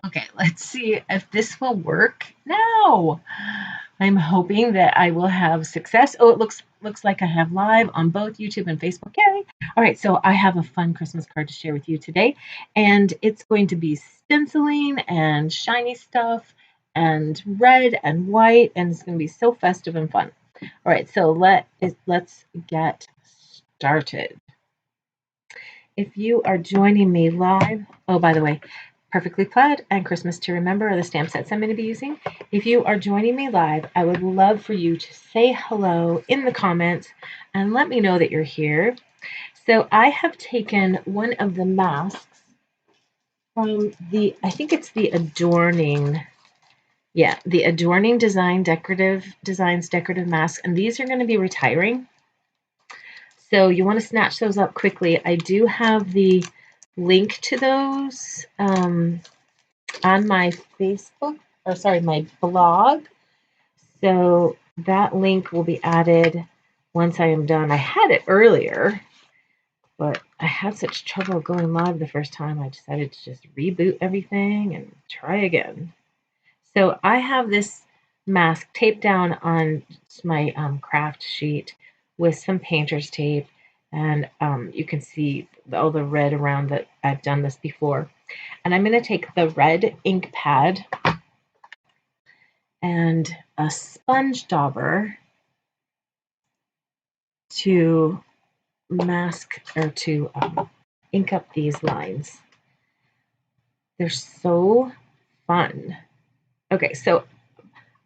Okay, let's see if this will work now. I'm hoping that I will have success. Oh, it looks like I have live on both YouTube and Facebook. Yay! All right, so I have a fun Christmas card to share with you today, and it's going to be stenciling and shiny stuff and red and white, and it's going to be so festive and fun. All right, so let's get started. If you are joining me live, oh, by the way, Perfectly Plaid and Christmas to Remember are the stamp sets I'm going to be using. If you are joining me live, I would love for you to say hello in the comments and let me know that you're here. So I have taken one of the masks from I think it's the Adorning, the Adorning Decorative Designs Decorative Mask, and these are going to be retiring. So you want to snatch those up quickly. I do have the link to those on my Facebook, or sorry, my blog. So that link will be added once I am done. I had it earlier, but I had such trouble going live the first time, I decided to just reboot everything and try again. So I have this mask taped down on my craft sheet with some painter's tape, and you can see all the red around that. I've done this before. And I'm going to take the red ink pad and a sponge dauber to mask or to ink up these lines. They're so fun. Okay, so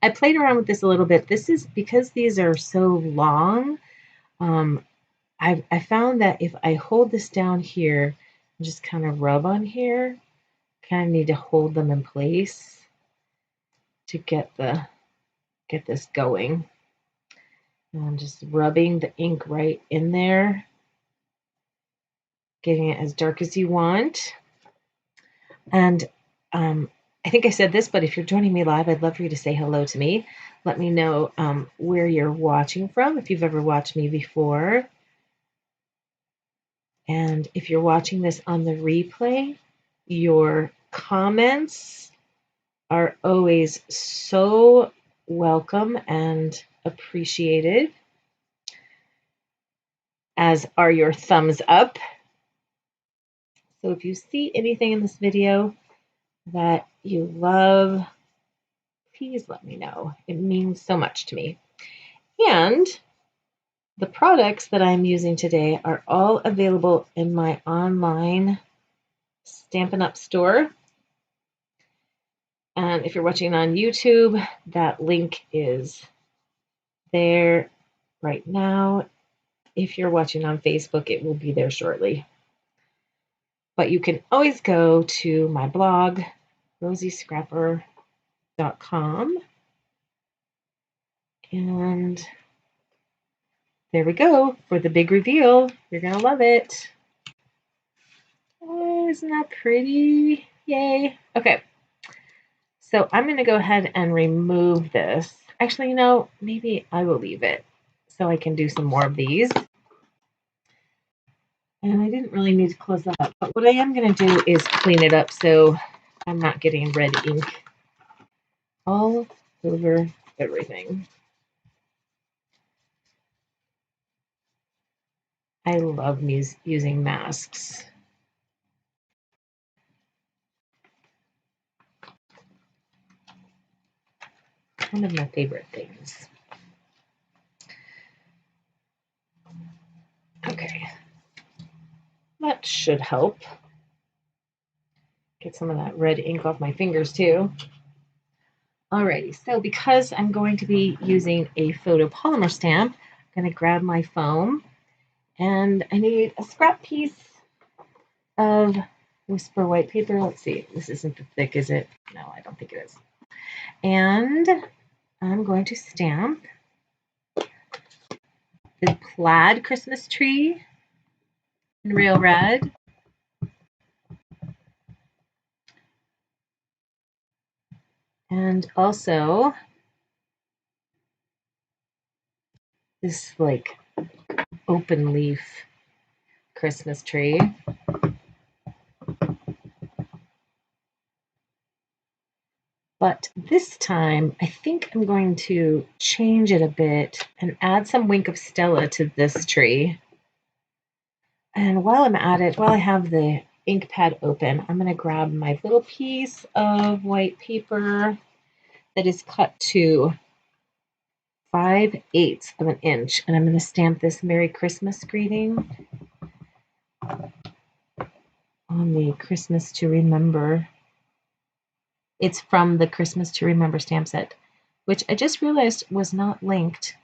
I played around with this a little bit. This is because these are so long. I found that if I hold this down here and just kind of rub on here, kind of need to hold them in place to get this going. And I'm just rubbing the ink right in there, getting it as dark as you want. And I think I said this, but if you're joining me live, I'd love for you to say hello to me. Let me know where you're watching from, if you've ever watched me before. And if you're watching this on the replay, your comments are always so welcome and appreciated, as are your thumbs up. So if you see anything in this video that you love, please let me know. It means so much to me. And the products that I'm using today are all available in my online Stampin' Up store. And if you're watching on YouTube, that link is there right now. If you're watching on Facebook, it will be there shortly. But you can always go to my blog, rosiescrapper.com. And there we go for the big reveal. You're going to love it. Oh, isn't that pretty? Yay. Okay. So I'm going to go ahead and remove this. Actually, you know, maybe I will leave it so I can do some more of these. And I didn't really need to close that up. But what I am going to do is clean it up so I'm not getting red ink all over everything. I love using masks. One of my favorite things. Okay. That should help. Get some of that red ink off my fingers too. Alrighty, so because I'm going to be using a photopolymer stamp, I'm going to grab my foam, and I need a scrap piece of Whisper white paper. Let's see, this isn't thick, is it? No, I don't think it is. And I'm going to stamp the plaid Christmas tree in real red. And also this like open leaf Christmas tree. But this time, I think I'm going to change it a bit and add some Wink of Stella to this tree. And while I'm at it, while I have the ink pad open, I'm going to grab my little piece of white paper that is cut to 5/8 of an inch. And I'm going to stamp this Merry Christmas greeting on the Christmas to Remember. It's from the Christmas to Remember stamp set, which I just realized was not linked.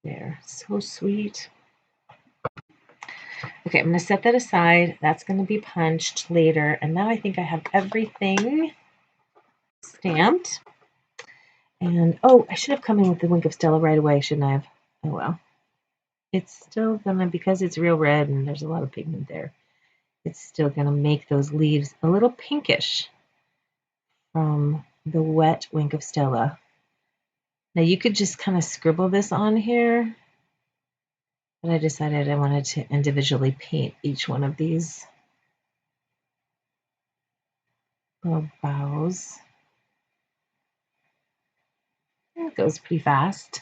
There, so sweet. Okay, I'm going to set that aside. That's going to be punched later. And now I think I have everything stamped. And, oh, I should have come in with the Wink of Stella right away, shouldn't I have? Oh, well. It's still going to, because it's real red and there's a lot of pigment there, it's still going to make those leaves a little pinkish from the wet Wink of Stella. Now, you could just kind of scribble this on here, but I decided I wanted to individually paint each one of these little boughs. It goes pretty fast.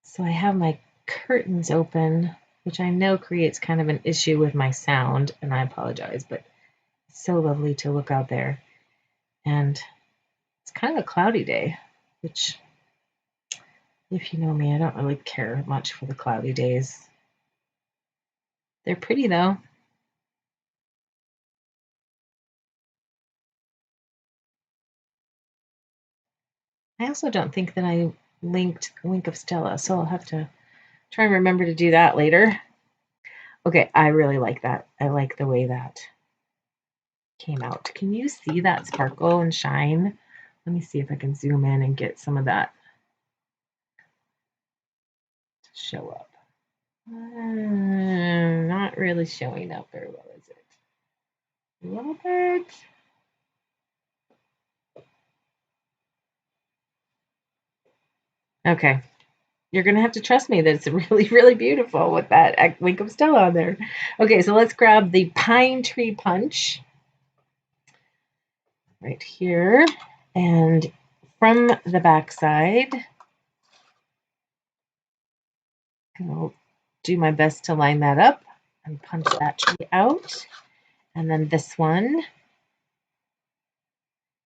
So I have my curtains open, which I know creates kind of an issue with my sound, and I apologize, but it's so lovely to look out there. And it's kind of a cloudy day, which, if you know me, I don't really care much for the cloudy days. They're pretty though. I also don't think that I linked Wink of Stella, so I'll have to try and remember to do that later. Okay, I really like that. I like the way that came out. Can you see that sparkle and shine? Let me see if I can zoom in and get some of that to show up. Not really showing up very well, is it? A little bit. Okay. You're going to have to trust me that it's really, really beautiful with that Wink of Stella on there. Okay, so let's grab the Pine Tree Punch right here. And from the back side, I'll do my best to line that up and punch that tree out. And then this one.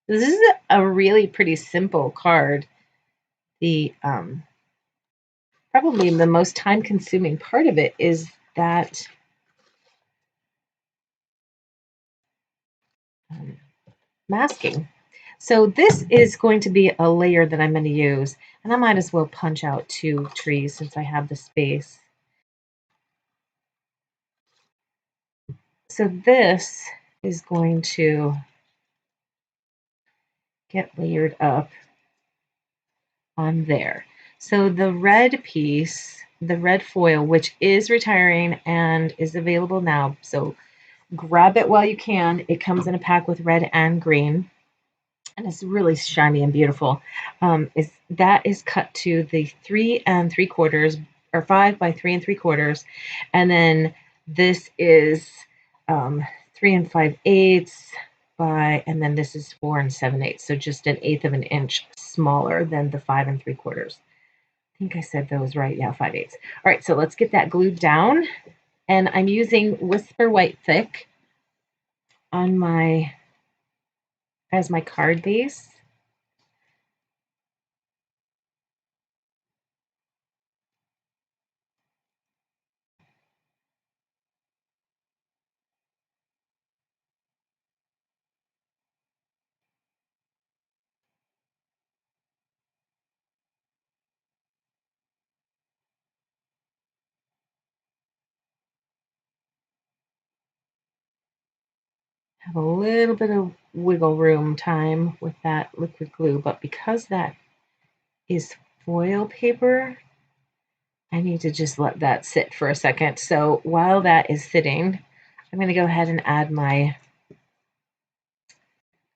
This is a really pretty simple card. The probably the most time-consuming part of it is that masking. So this is going to be a layer that I'm going to use, and I might as well punch out 2 trees since I have the space. So this is going to get layered up on there. So the red piece, the red foil, which is retiring and is available now, so grab it while you can. It comes in a pack with red and green, and it's really shiny and beautiful. That is cut to the 3 3/4 or 5 by 3 3/4, and then this is 3 5/8 by, and then this is 4 7/8, so just 1/8 of an inch smaller than the 5 3/4. I think I said those right. Yeah, 5/8. All right, so let's get that glued down, and I'm using Whisper White Thick on my as my card base. Have a little bit of wiggle room time with that liquid glue, but because that is foil paper, I need to just let that sit for a second. So while that is sitting, I'm going to go ahead and add my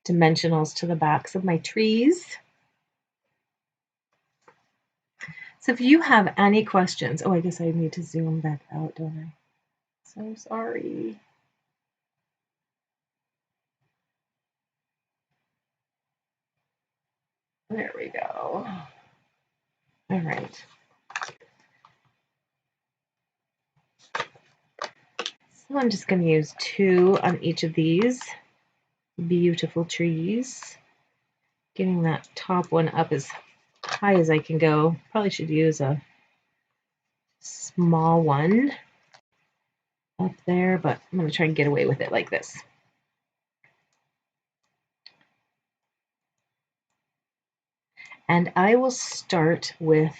dimensionals to the backs of my trees. So if you have any questions, oh, I guess I need to zoom back out, don't I? So sorry. There we go. All right. So I'm just going to use 2 on each of these beautiful trees. Getting that top one up as high as I can go. Probably should use a small one up there, but I'm going to try and get away with it like this. And I will start with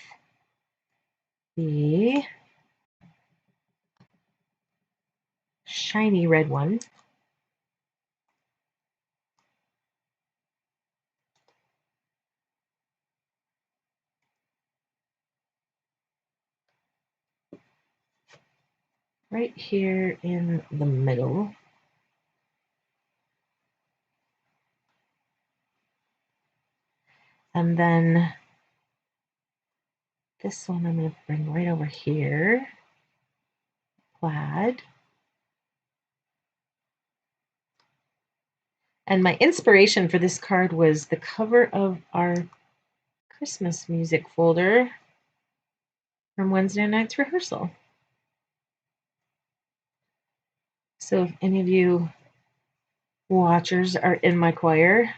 the shiny red one. Right here in the middle. And then this one I'm going to bring right over here. Plaid. And my inspiration for this card was the cover of our Christmas music folder from Wednesday night's rehearsal. So if any of you watchers are in my choir,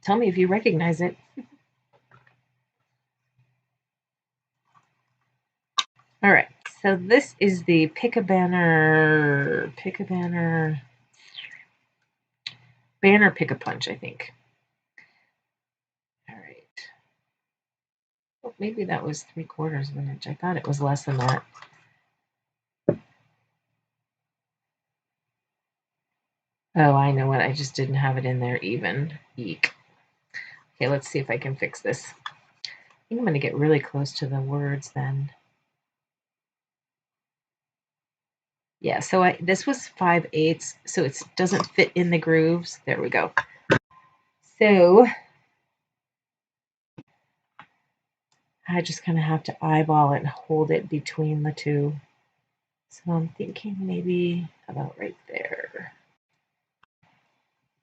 tell me if you recognize it. All right, so this is the banner pick-a-punch, I think. All right. Oh, maybe that was 3/4 of an inch. I thought it was less than that. Oh, I know what. I just didn't have it in there even. Eek. Okay, let's see if I can fix this. I think I'm going to get really close to the words then. Yeah, so this was 5/8, so it doesn't fit in the grooves. There we go. So I just kind of have to eyeball it and hold it between the two. So I'm thinking maybe about right there.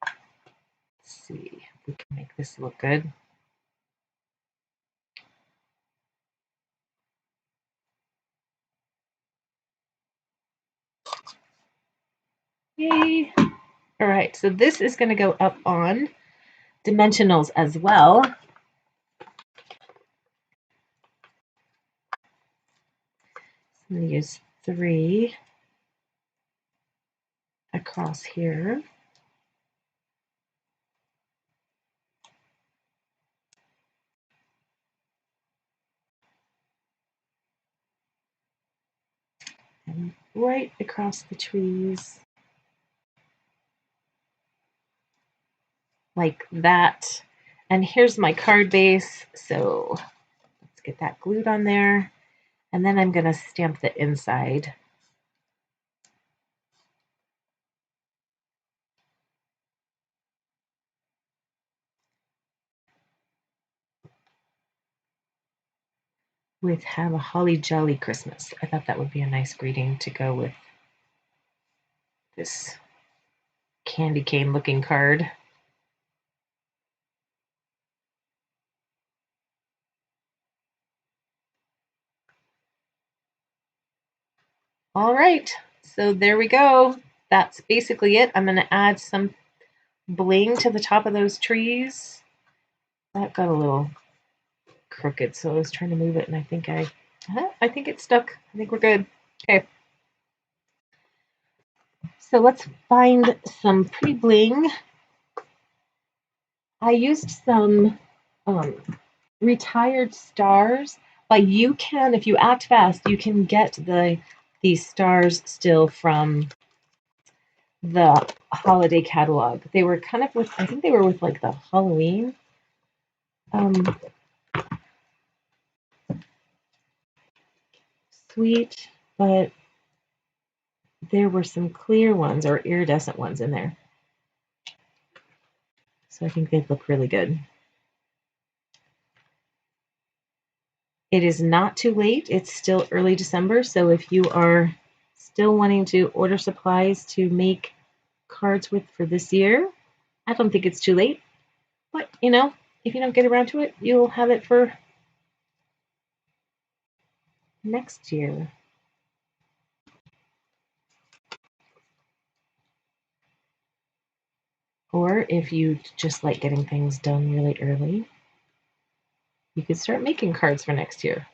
Let's see if we can make this look good. Yay! All right, so this is going to go up on dimensionals as well. I'm going to use 3 across here. And right across the trees. Like that. And here's my card base. So let's get that glued on there. And then I'm going to stamp the inside. With "Have a Holly Jolly Christmas." I thought that would be a nice greeting to go with this candy cane looking card. All right, so there we go. That's basically it. I'm going to add some bling to the top of those trees. That got a little crooked, so I was trying to move it, and I think it's stuck. I think we're good. Okay. So let's find some pretty bling. I used some retired stars, but you can, if you act fast, you can get these stars still from the holiday catalog. They were kind of with, I think they were with like the Halloween suite, but there were some clear ones or iridescent ones in there. So I think they look really good. It is not too late. It's still early December. So if you are still wanting to order supplies to make cards with for this year, I don't think it's too late. But, you know, if you don't get around to it, you'll have it for next year. Or if you just like getting things done really early, you could start making cards for next year.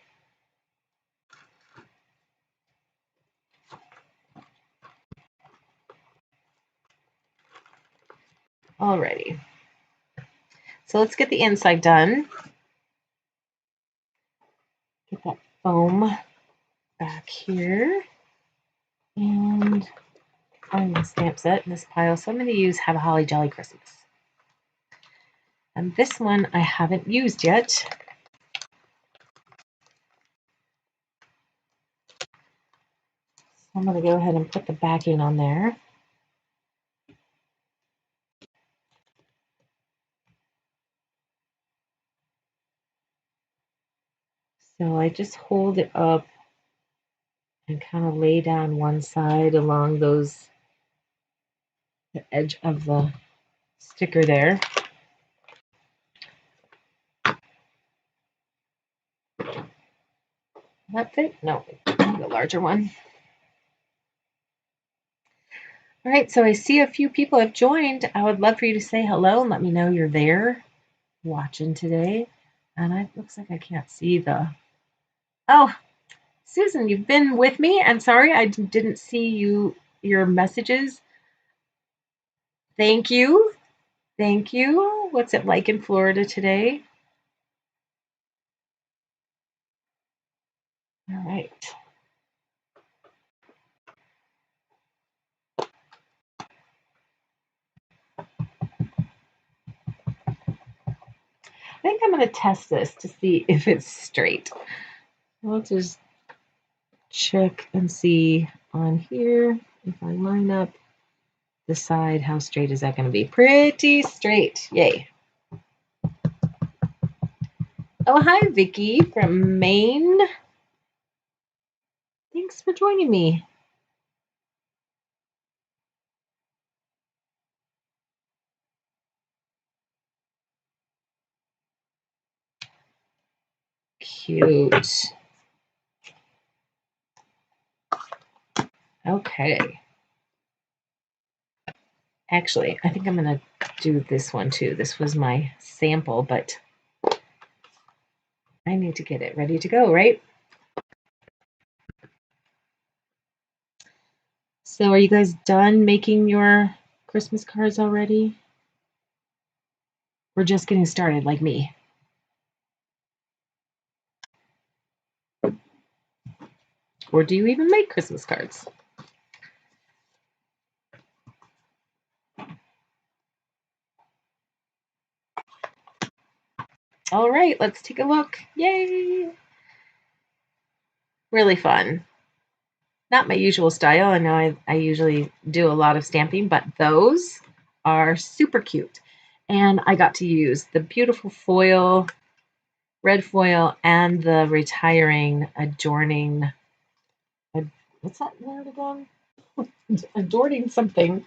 Alrighty. So let's get the inside done. Get that foam back here. And find my stamp set in this pile. So I'm going to use Have a Holly Jolly Christmas. And this one I haven't used yet. So I'm going to go ahead and put the backing on there. So I just hold it up and kind of lay down one side along the edge of the sticker there. That fit? No, the larger one. All right, so I see a few people have joined. I would love for you to say hello and let me know you're there watching today. And it looks like I can't see the... Oh, Susan, you've been with me, and sorry I didn't see your messages. Thank you. Thank you. What's it like in Florida today? All right. I think I'm going to test this to see if it's straight. I'll just check and see on here if I line up the side, how straight is that going to be? Pretty straight. Yay. Oh, hi, Vicky from Maine. Thanks for joining me. Cute. Okay. Actually, I think I'm going to do this one too. This was my sample, but I need to get it ready to go, right? So are you guys done making your Christmas cards already? We're just getting started like me. Or do you even make Christmas cards? All right, let's take a look. Yay! Really fun. Not my usual style. I know I usually do a lot of stamping, but those are super cute. And I got to use the beautiful foil, red foil, and the retiring adorning. What's that word again? Adorning something.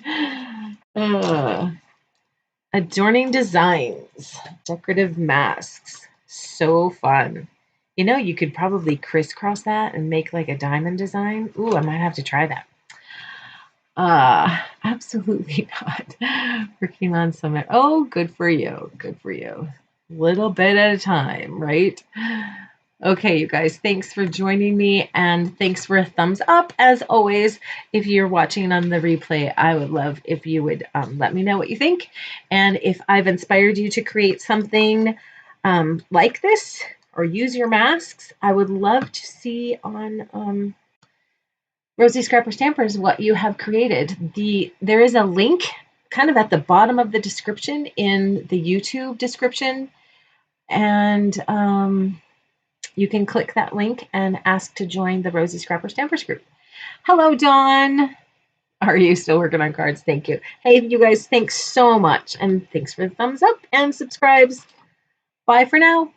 Adorning designs, decorative masks. So fun. You know, you could probably crisscross that and make like a diamond design. Ooh, I might have to try that. Absolutely not. Working on some. Oh, good for you. Good for you. Little bit at a time, right? Okay, you guys, thanks for joining me, and thanks for a thumbs up. As always, if you're watching on the replay, I would love if you would let me know what you think. And if I've inspired you to create something like this or use your masks, I would love to see on Rosie Scrapper Stampers what you have created. There is a link kind of at the bottom of the description in the YouTube description, and you can click that link and ask to join the Rosie Scrapper Stampers group. Hello, Dawn. Are you still working on cards? Thank you. Hey, you guys, thanks so much. And thanks for the thumbs up and subscribes. Bye for now.